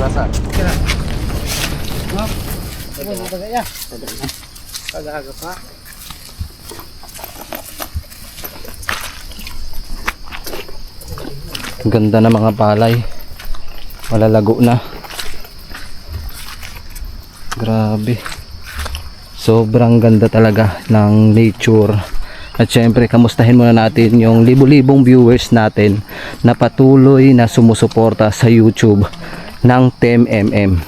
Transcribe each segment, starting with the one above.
Rasa. Kira. No? Ano ba ya? Aga-aga pa. Ganda na mga palay. Malalago na. Grabe. Sobrang ganda talaga ng nature. At syempre, kamustahin muna natin yung libo-libong viewers natin na patuloy na sumusuporta sa YouTube ng Team MM.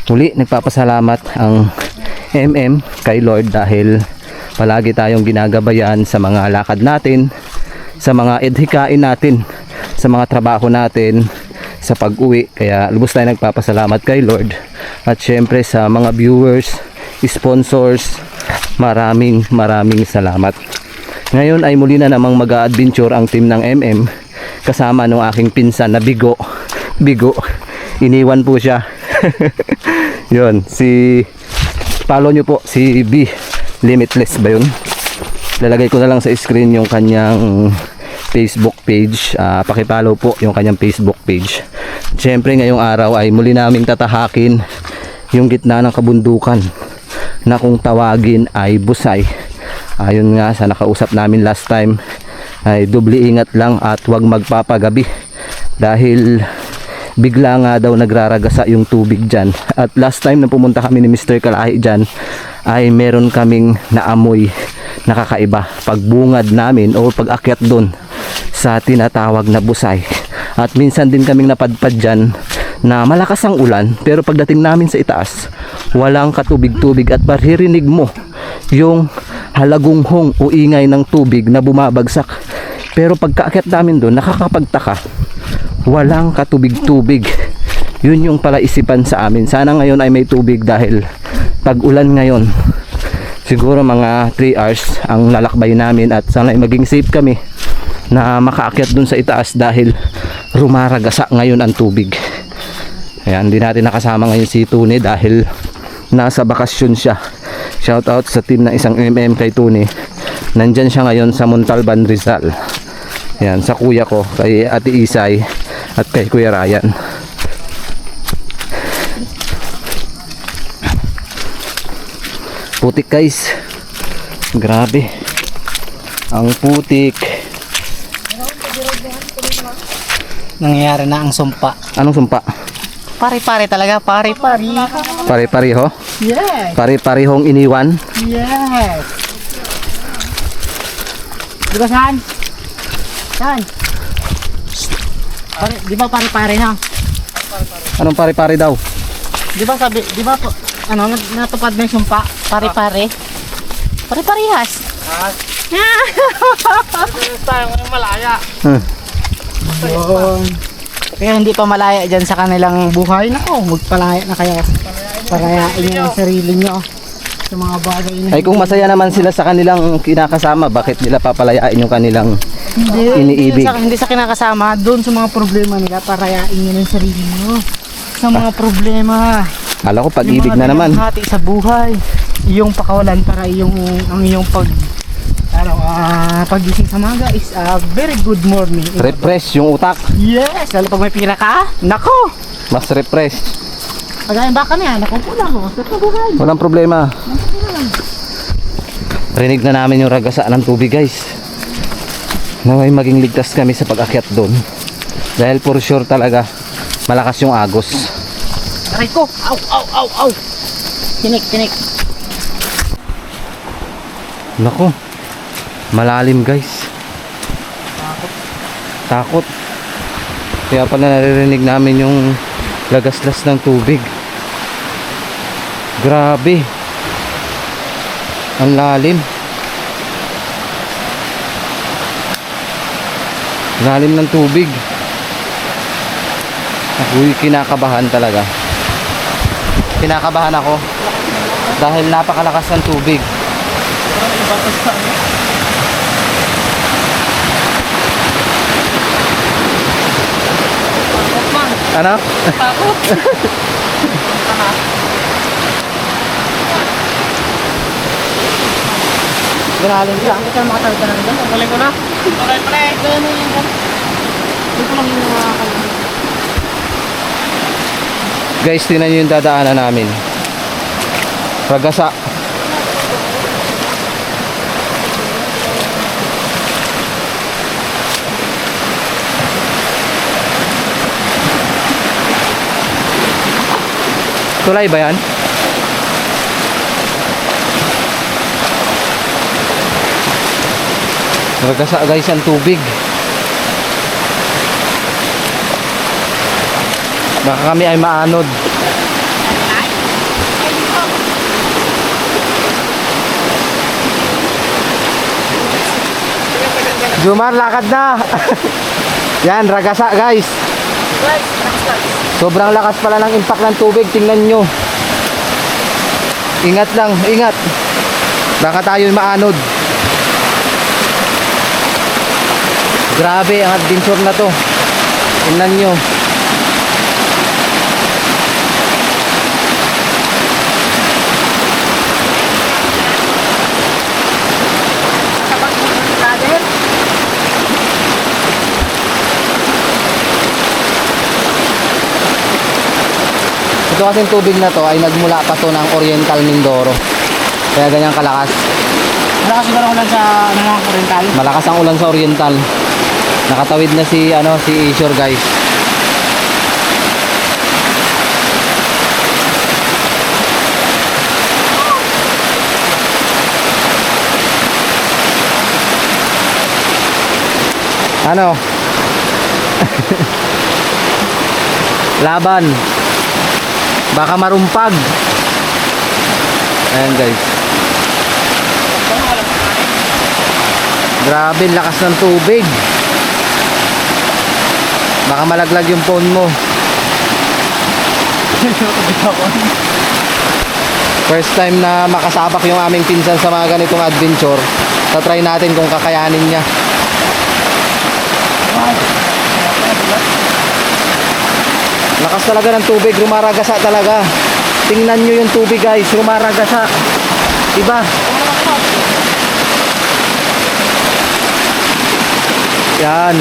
Muli, nagpapasalamat ang MM kay Lord dahil palagi tayong ginagabayan sa mga lakad natin, sa mga edhikain natin, sa mga trabaho natin, sa pag-uwi. Kaya lubos tayo nagpapasalamat kay Lord. At syempre sa mga viewers, sponsors, maraming salamat. Ngayon ay muli na namang mag-a-adventure ang team ng MM kasama nung aking pinsan na Bigo. Iniwan po siya. Yun, follow nyo po si B Limitless ba yun? Lalagay ko na lang sa screen yung kanyang Facebook page. Pakipollow po yung kanyang Facebook page. Siyempre ngayong araw ay muli naming tatahakin yung gitna ng kabundukan na kung tawagin ay Busay. Ayun nga sa nakausap namin last time ay dubli ingat lang at huwag magpapagabi dahil bigla nga daw nagraragasa yung tubig dyan. At last time na pumunta kami ni Mr. Kalahi dyan ay meron kaming naamoy nakakaiba pagbungad namin o pag-akyat doon sa tinatawag na Busay. At minsan din kaming napadpad dyan na malakas ang ulan pero pagdating namin sa itaas walang katubig-tubig at maririnig mo yung halagunghong o ingay ng tubig na bumabagsak. Pero pagkaakyat namin doon nakakapagtaka, walang katubig-tubig. Yun yung palaisipan sa amin. Sana ngayon ay may tubig dahil pag-ulan ngayon. Siguro mga 3 hours ang lalakbay namin at sana ay maging safe kami na makaakyat dun sa itaas dahil rumaragasa ngayon ang tubig. Ayan, hindi natin nakasama ngayon si Tune dahil nasa bakasyon siya. Shout out sa team ng isang MM kay Tune. Nandyan siya ngayon sa Montalban, Rizal. Ayan, sa kuya ko, kay Ate Isay at kay Kuya Ryan. Putik guys. Grabe. Ang putik. Nangyayari na ang sumpa. Anong sumpa? Pare-pare talaga, pare-pare. Pare-pareho? Yes. Pare-parehong iniwan? Yes. Di ba saan? Saan? Di ba pare-pare na? Anong pare-pare daw? Di ba sabi, di ba po, ano, natupad na yung sumpa? Pare-pare? Pare-parehas. Tayo ng malaya. Yun. Kaya hindi pa malaya dyan sa kanilang buhay. Nako, magpalaya na kayo. Parayain nyo ang sarili nyo sa mga bagay na Ay kung masaya naman sila sa kanilang kinakasama, bakit nila papalayain yung kanilang iniibig? Hindi sa kinakasama, doon sa mga problema nila, parayain nyo ng sarili nyo sa mga problema. Kala ko pag-ibig na naman. Yung mga hati sa buhay, yung pakawalan para ang iyong pagising sa maga is a very good morning. Refresh yung utak. Yes, lalo pag may pira ka, nako! Mas refresh. Pagayin baka na yan, nakumpula mo. Walang problema. Rinig na namin yung ragasa ng tubig guys. Naway maging ligtas kami sa pag-akyat doon. Dahil for sure talaga malakas yung agos. Aray ko! Aw, aw, aw, aw! Tinik. Nako. Malalim guys. Takot. Kaya pala naririnig namin yung lagaslas ng tubig. Grabe. Ang lalim. Lalim ng tubig. Ako'y kinakabahan talaga. Kinakabahan ako dahil napakalakas ng tubig. Ano? Takot! Grabe lang. Hindi ka makatawid ka na rin. Galing ko na. Pare. Gano'n yan. Hindi ko lang yung Guys, tingnan nyo yung dadaanan namin. Ragasa. Tulay ba yan? Ragasa guys ang tubig. Baka kami ay maanod. Jumar, lakad na. Yan, ragasa guys. Sobrang lakas pala ng impact ng tubig. Tingnan nyo. Ingat lang, ingat. Baka tayo maanod. Grabe ang adventure na to. Tingnan nyo. Ito kasing tubig na to ay nagmula pa to ng Oriental Mindoro. Kaya ganyan kalakas. Malakas ba ulan sa Oriental? Malakas ang ulan sa Oriental. Nakatawid na si Isure guys. Ano? Laban. Baka marumpag. Ayan guys. Grabe, lakas ng tubig. Baka malaglag yung phone mo. First time na makasabak yung aming pinsan sa mga ganitong adventure. Tatry natin kung kakayanin niya. Lakas talaga ng tubig, rumaragasa talaga. Tingnan nyo yung tubig guys, rumaragasa. Diba? Yan.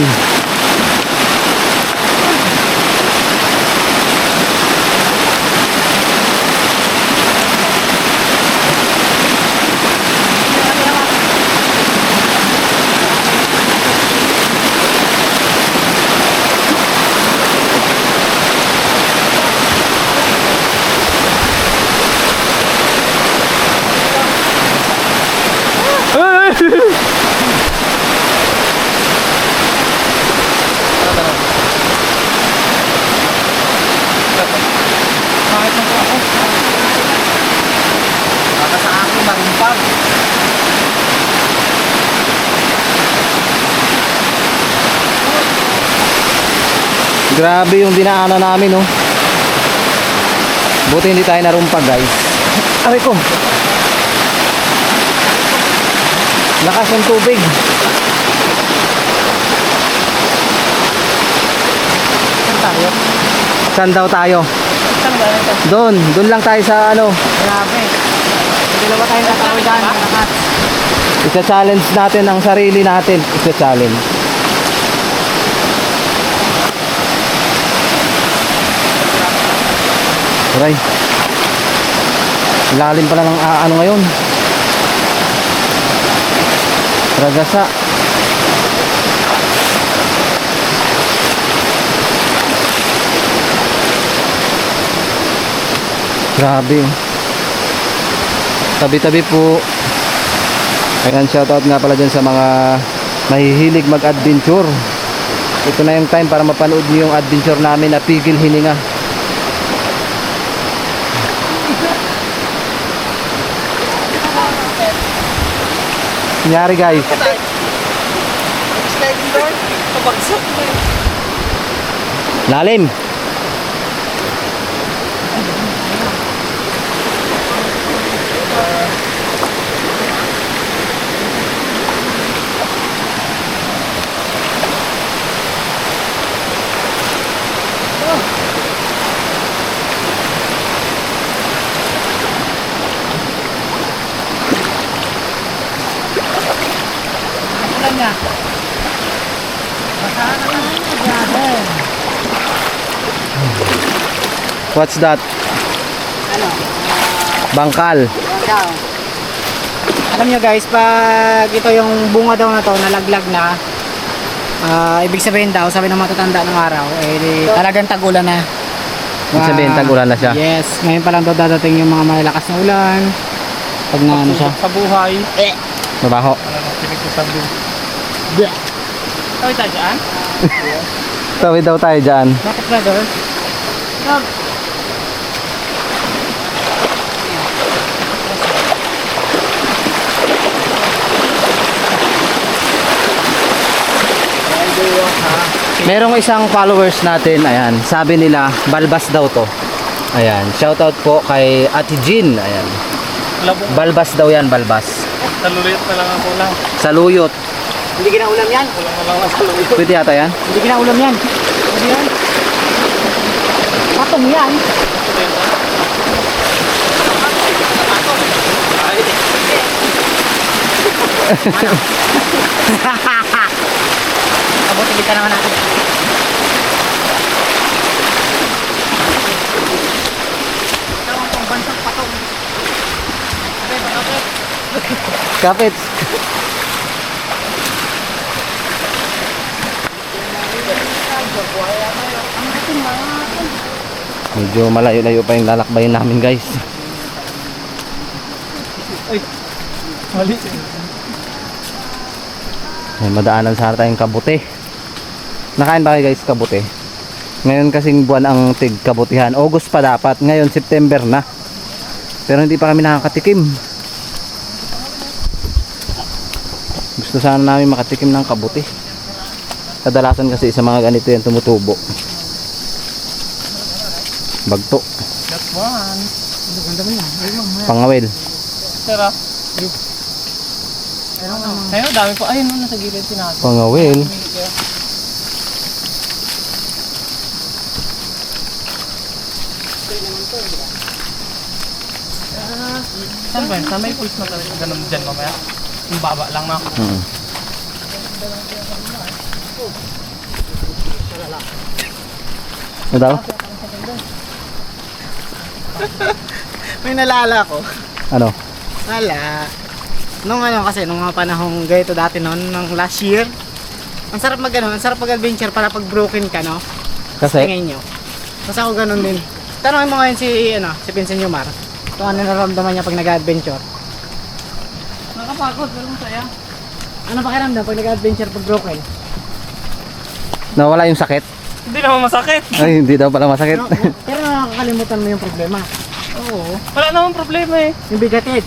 Bakit na po ako? Baka sa akin marumpag. Grabe yung dinaanan namin, oh. Buti hindi tayo narumpag, guys. Aray ko. Lakas ng tubig. Saan tayo? Saan daw tayo? Saan ba ito? Doon lang tayo sa ano. Grabe. Hindi ba tayo natawid dyan? Lahat. Isa-challenge natin ang sarili natin. Isa-challenge. Aray. Lalim pala ng ano ngayon. Ragasa. Grabe. Tabi-tabi po. Ayan, shoutout nga pala dyan sa mga mahihilig mag-adventure. Ito na yung time para mapanood niyo yung adventure namin na Pigil Hininga. Nangyari guys. Sliding door? Pabagsak na. Lalim. Ulan niya. Baka na. Grabe. What's that? Ano? Bangkal. Daw. Alam nyo guys, pag ito yung bunga daw na to, nalaglag na, ibig sabihin daw, sabi ng matatanda ng araw, eh talagang tagulan na. Ibig sabihin, tagulan na siya. Yes, ngayon pa lang daw dadating yung mga malalakas na ulan. Pag na ano siya. Sa buhay. Mabaho. Tinig ko sa buhay. Bleh. Tawid tayo dyan? Tawid daw tayo dyan. Bakit brother? Merong isang followers natin, ayan, sabi nila, balbas daw to. Ayan, shoutout po kay Ate Jean, ayan. Labong. Balbas daw yan, balbas. Taluluyot na lang ako lang. Saluyot. Hindi kinaulam yan. Kulang na lang ang saluyot. Pwede yata yan? Hindi kinaulam yan. Hindi yan. Patong yan. Kabuti ka naman natin. Tawang pang bansang patong. Kapit. Medyo malayo-layo pa yung lalakbayin namin guys. Mali. May madaanan sana tayong kabuti. Nakain ba kayo guys kabuti? Ngayon kasing buwan ang tig kabutihan. August pa dapat. Ngayon September na. Pero hindi pa kami nakakatikim. Gusto sana namin makatikim ng kabuti. Kadalasan kasi sa mga ganito yan tumutubo. Bagto. That one. Ganda mo yan. Pangawil. Tara. Ayun, dami po. Ayun, nasa gilid sinabi. Pangawil. Saan ba yun? Saan may pulse na talaga? Ganun dyan mamaya. Yung baba lang na. Ano daw? May nalala ko. Ano? Wala. Nung ano kasi, nung mga panahong ganito dati noon, nung last year, ang sarap ang sarap mag-adventure para pag broken ka, no? Kasi? Tingin nyo. Kasi ako ganun din. Tanongin mo ngayon si Vincent Yumar, kung ano nararamdaman niya pag nag-adventure. Nakapagod, pero masaya. Ano pakiramdam pag nag-adventure pag broken? Nawala yung sakit? Hindi naman masakit. Ay, hindi daw pala masakit. No, pero nakakalimutan mo yung problema. Oo. Wala naman problema eh. Yung bigatid.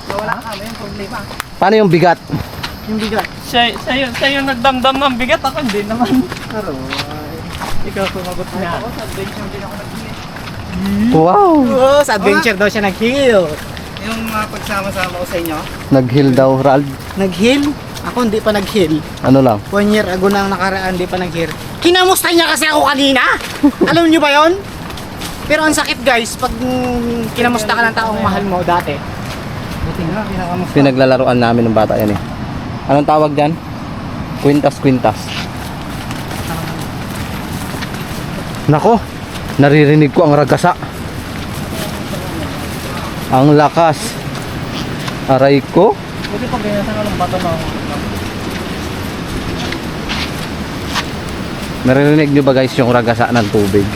Wala kami yung problema. Paano yung bigat? Yung bigat. Siya yung nagdamdam ng bigat. Ako hindi naman. Aroy. Ikaw sumagot niya. Ako sa adventure din ako nag-heal. Wow! Oo, sa adventure daw siya nag-heal. Yung mga pagsama-sama ko sa inyo. Nag-heal daw, Rald. Nag-heal? Ako hindi pa nag-heal. Ano lang? 1 year ago na ang nakaraan, hindi pa nag-heal. Kinamusta niya kasi ako kanina! Alam niyo ba yon? Pero ang sakit guys, pag kinamusta ka ng taong mahal mo dati. Buti nga, kinakamusta. Pinaglalaroan namin ng bata yan eh. Anong tawag dyan? Kwintas. Nako, naririnig ko ang ragasa. Ang lakas. Aray ko. Buti pag ganyan sa ng bato na. Naririnig nyo ba guys yung ragasa ng tubig?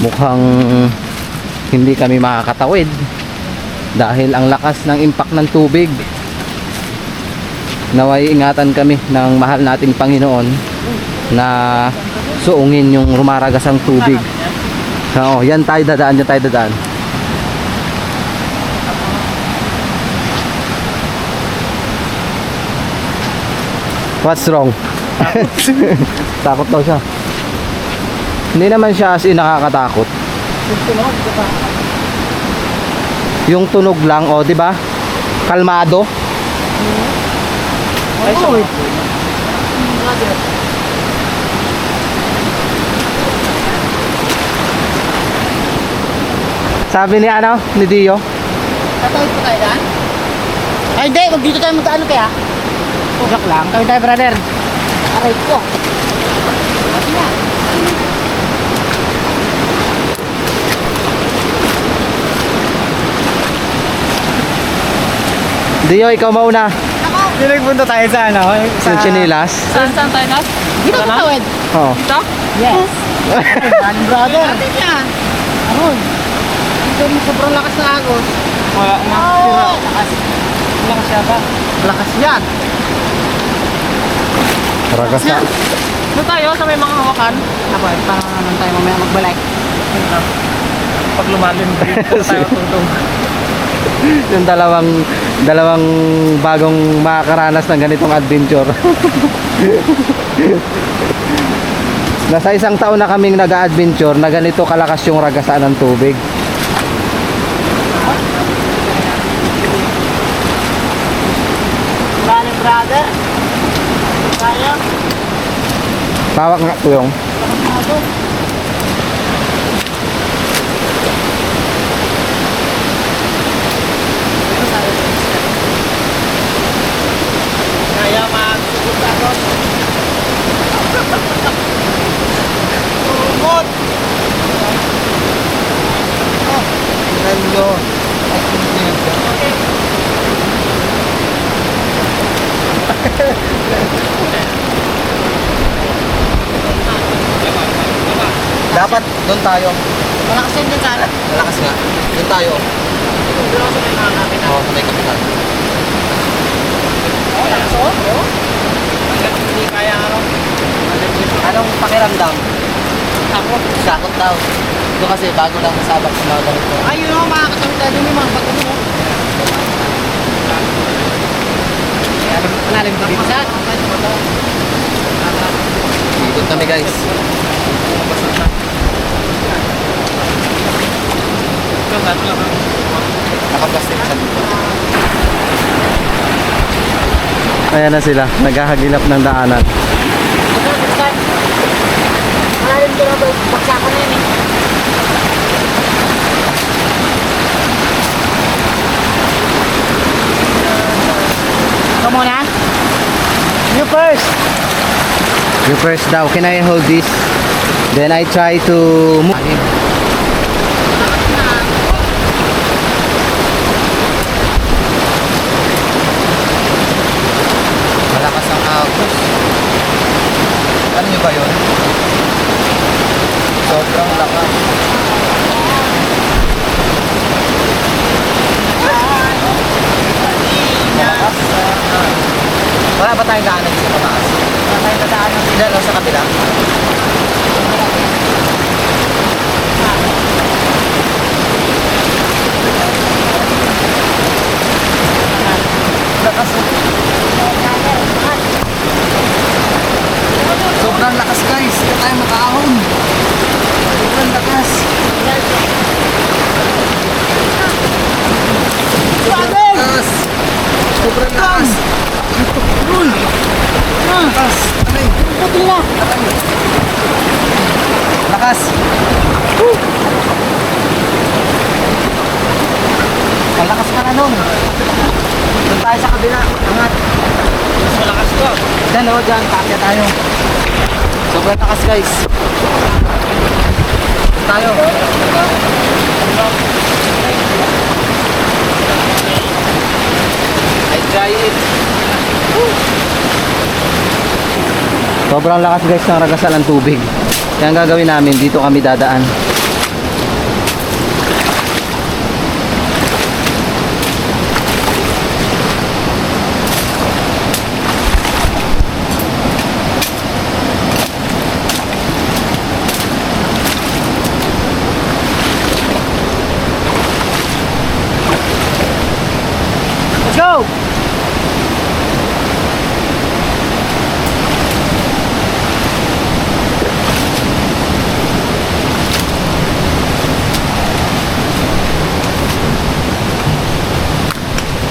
Mukhang hindi kami makakatawid dahil ang lakas ng impact ng tubig. Naway ingatan kami ng mahal nating Panginoon na suungin yung rumaragasang tubig. Oo, yan tayo dadaan. What's wrong? Takot daw siya. Hindi naman siya as in nakakatakot. Yung tunog lang, oh, 'di ba? Kalmado. Ay, sorry. Sabi ni ano, ni Dio. Tatawid po tayo daan? Ay, hindi. Wag dito tayo magkaano kaya. Joke lang. Tawid tayo, brother. Aray ko. Mati na. Dio, ikaw mauna. Yung nagpunta tayo sa ano? Sa Chinilas. Saan tayo na? Dito ka tawid. Oh. Ito? Yes. Man, brother. Natin yan. Aron. Ito mo sobrang lakas na agos. Wala na. Lakas. Lakas yata. Lakas yan. Ragas na. Doon tayo sa may mga hawakan. Ako, parang naman tayo mamaya magbalay. Pag lumalim dito tayo tungtong. Yung dalawang bagong makakaranas ng ganitong adventure. Nasa isang taon na kaming nag-adventure na ganito kalakas yung ragasan ng tubig. Brother, brother. Tayo. Tawag nga to yung. Kaya magsugot ako. Umot. Ganda. Dapat doon tayo. Malakas yan dyan sana. Malakas nga. Doon tayo. Doon ako sa may mga kapit. Oo, sa may kapitan. Oh, lakas oh. Hanggang hindi kaya ano. Anong pakiramdam? Takot. Sakot daw. Ito kasi bago lang nasabak sa mga ganito. Ayun o, mga katamit tayo din yung mga bato mo. Malalim ka dito sa Ikot kami guys. Nakaplastic sa dito. Ayan na sila, naghahagilap ng daanan. malalim ka na ba? Baksa ko na yun eh. Ikaw muna? You first! You first daw, can I hold this? Then I try to move. Malakas ang agos. Ano nyo ba yun? Sobrang lakas. Wala ba tayong daanan sa pataas? Wala tayong dadaanan. Diyan o sa kabila? Lakas. Sobrang lakas guys. Hindi tayo makaahon. Sobrang lakas. Sobrang lakas. Sobrang lakas. Lakas. Aray. Puti na! Lakas. Ang lakas pa na nun. Doon tayo sa kabila. Angat. Mas malakas to. Diyan o, dyan. Kakya tayo. Sobrang lakas guys. Tayo. I try it. Sobrang lakas guys ng ragasan ng tubig. Kaya ang gagawin namin, dito kami dadaan. Let's go!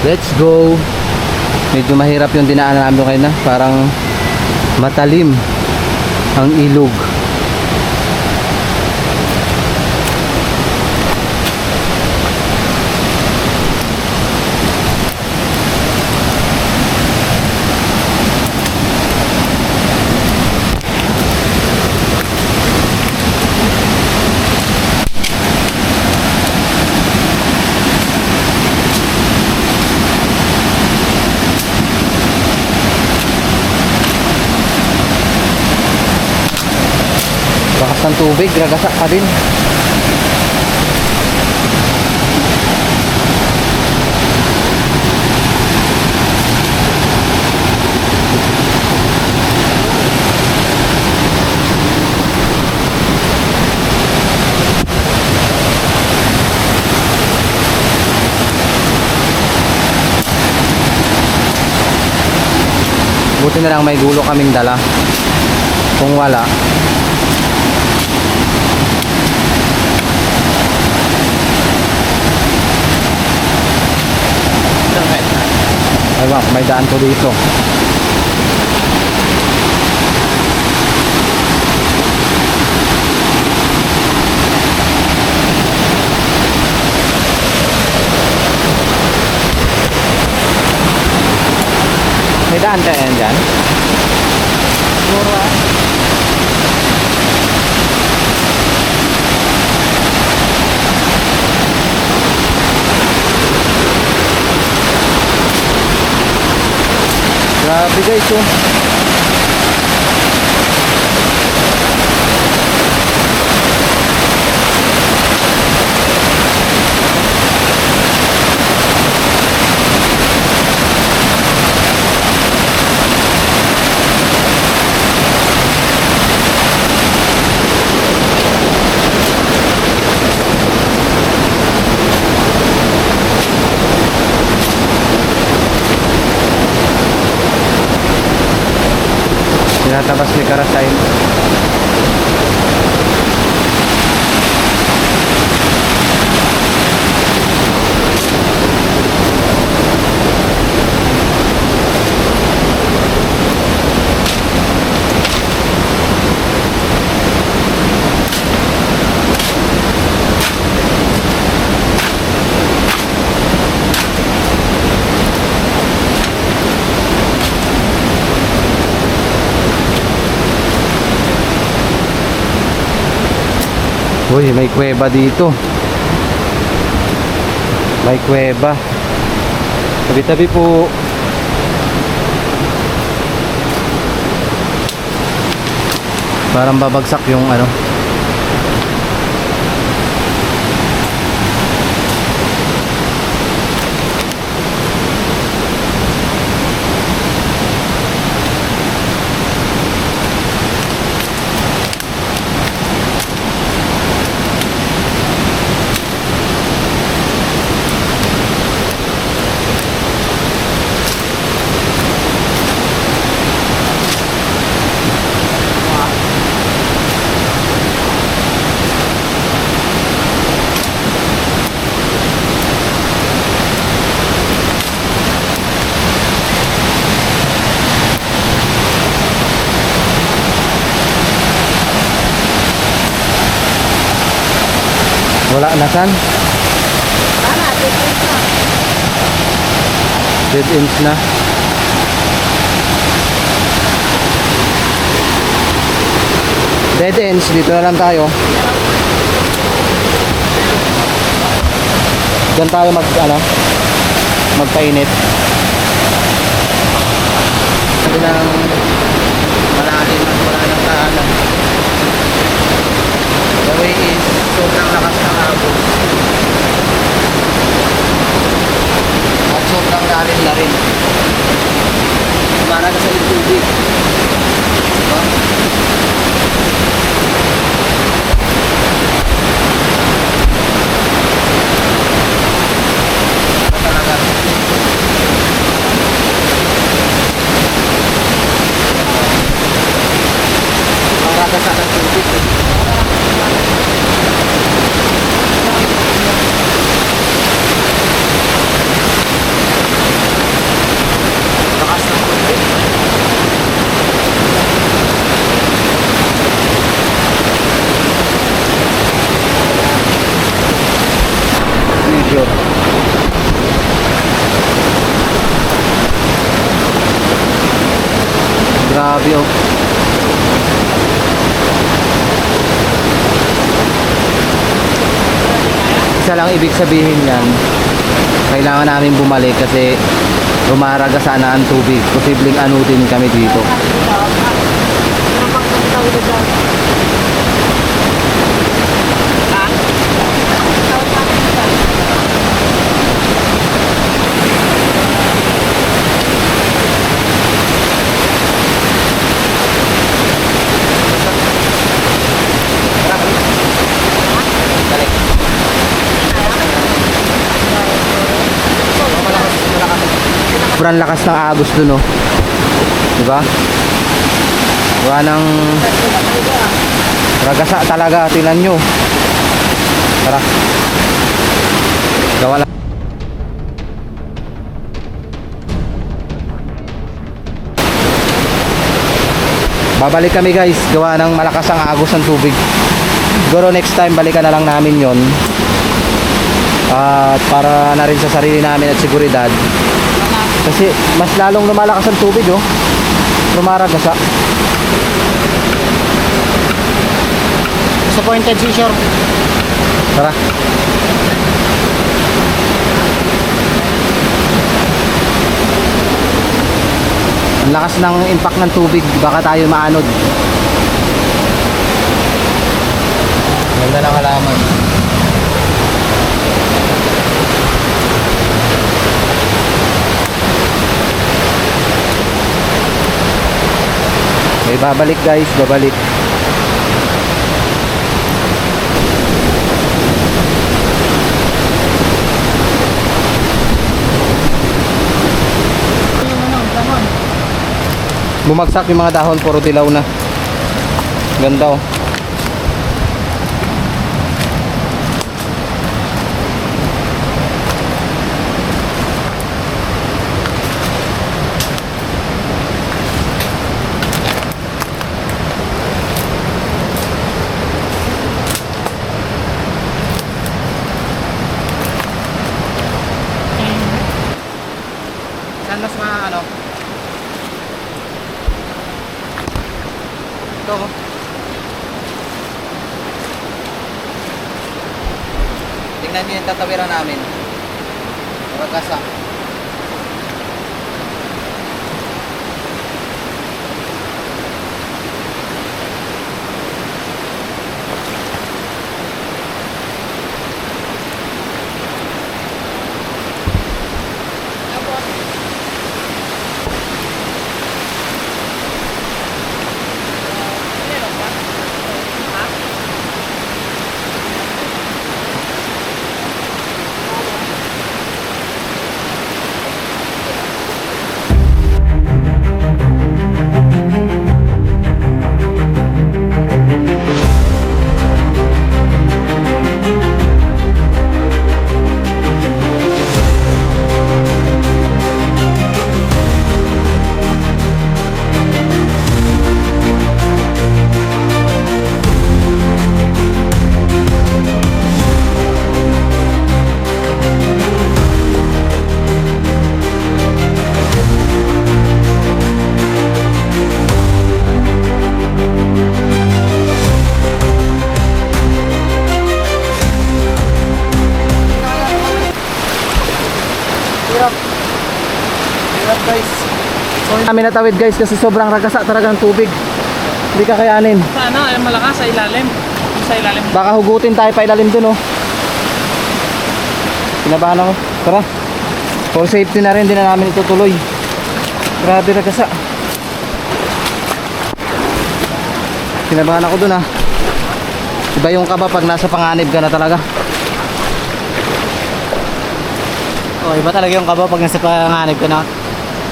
Let's go. Medyo mahirap yung dinaanan namin kayo na. Parang matalim ang ilog. tubig, ragasa pa din. Buti na lang may gulo kaming dala. Kung wala, ay wak, may daan po dito. May daan kaya yan dyan? Siguro grabe guys oh. Tinatabas ni Karasain. Uy, may kuweba dito. May kuweba. Tabi-tabi po. Parang babagsak yung ano. Wala na san? Dead ends na. Dead ends, dito na lang tayo. Diyan tayo magpainit. Sabi ng malalim at wala ng tahanan. The way is sobrang lakas ng agos at sobrang lalim na rin. Para sa tubig, diba? Para sa tubig. Grabe oh. Isa lang ibig sabihin yan, kailangan namin bumalik kasi rumaraga sana ang tubig. Posibleng anutin kami dito. sobrang lakas ng agos dun, oh. Diba? Gawa ng ragasa talaga, tingnan nyo. Tara. Gawa lang. Babalik kami guys, gawa ng malakas ang agos ng tubig. Siguro next time balikan na lang namin yon. At para na rin sa sarili namin at seguridad. Kasi mas lalong lumalakas ang tubig, oh. Lumaragasa. Disappointed si Shore. Tara. Ang lakas ng impact ng tubig, baka tayo maanod. Ganda ng halaman. Okay, babalik guys, babalik. Bumagsak yung mga dahon, puro dilaw na. Ganda, oh. Saan mas ano? Ito. Tingnan niyo yung tatawiran namin. Ragasa. Hirap guys. So namin natawid guys kasi sobrang ragasa talaga ng tubig. Hindi kakayanin. Sa ano, ay malakas sa ilalim. Sa ilalim. Baka hugutin tayo pa ilalim dun, oh. Kinabahan ako. Tara. For safety na rin, din na namin itutuloy. Grabe ragasa. Kinabahan ako dun, ah. Iba yung kaba pag nasa panganib ka na talaga. Oh, iba talaga yung kaba pag nasa panganib ka na.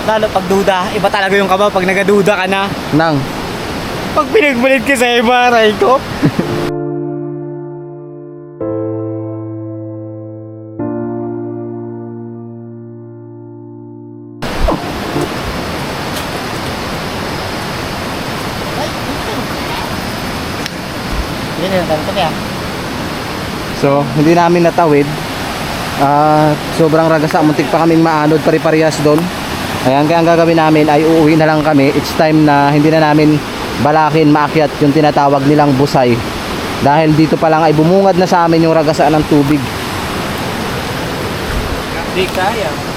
Lalo pag duda, iba talaga yung kaba pag nagaduda ka na. Nang. Pag pinagbalit ka sa iba, aray ko. So, hindi namin natawid. Sobrang ragasa, muntik pa kaming maanod, pare-parehas doon. Ayan, kaya ang gagawin namin ay uuwi na lang kami. It's time na hindi na namin balakin maakyat yung tinatawag nilang busay. Dahil dito pa lang ay bumungad na sa amin yung ragasa ng tubig. Di kaya.